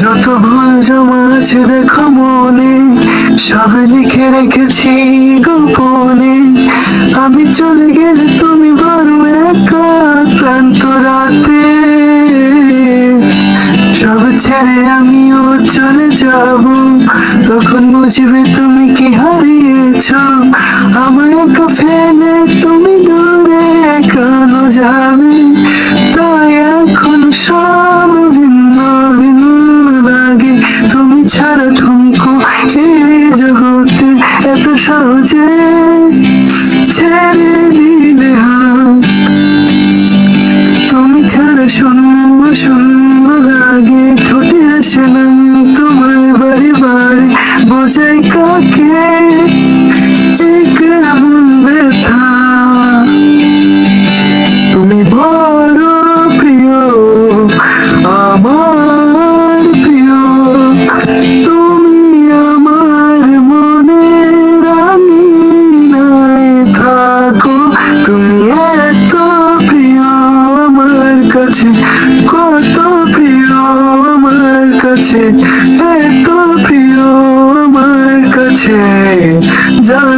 যত ভুল জমা আছে দেখো মনে, সব লিখে রেখেছি গোপনে। আমি চলে গেলে তুমি বড় একা ক্লান্ত রাতে, সব ছেড়ে আমিও চলে যাব, তখন বুঝবে তুমি কি হারিয়েছ। আমায় একা ফেলে তুমি দূরে কেন যাবে, তাই এখন সব ভিন্ন ভিন্ন লাগে। তুমি ছাড়া ঠুমকো এই জগতে এত সহজে ছেড়ে দিলে হাত। তুমি ছাড়া শূন্য শূন্য লাগে, ঠোঁটে আসে নাম তোমার বারে বারে, বোঝাই কাকে এই কেমন ব্যথা। তুমি বড় প্রিয়, আমার প্রিয়, তুমি আমার মনে রানী নাই থাকো। তুমি এত প্রিয় আমার কাছে, কত প্রিয় আমার কাছে, এত প্রিয় আমার কাছে, জান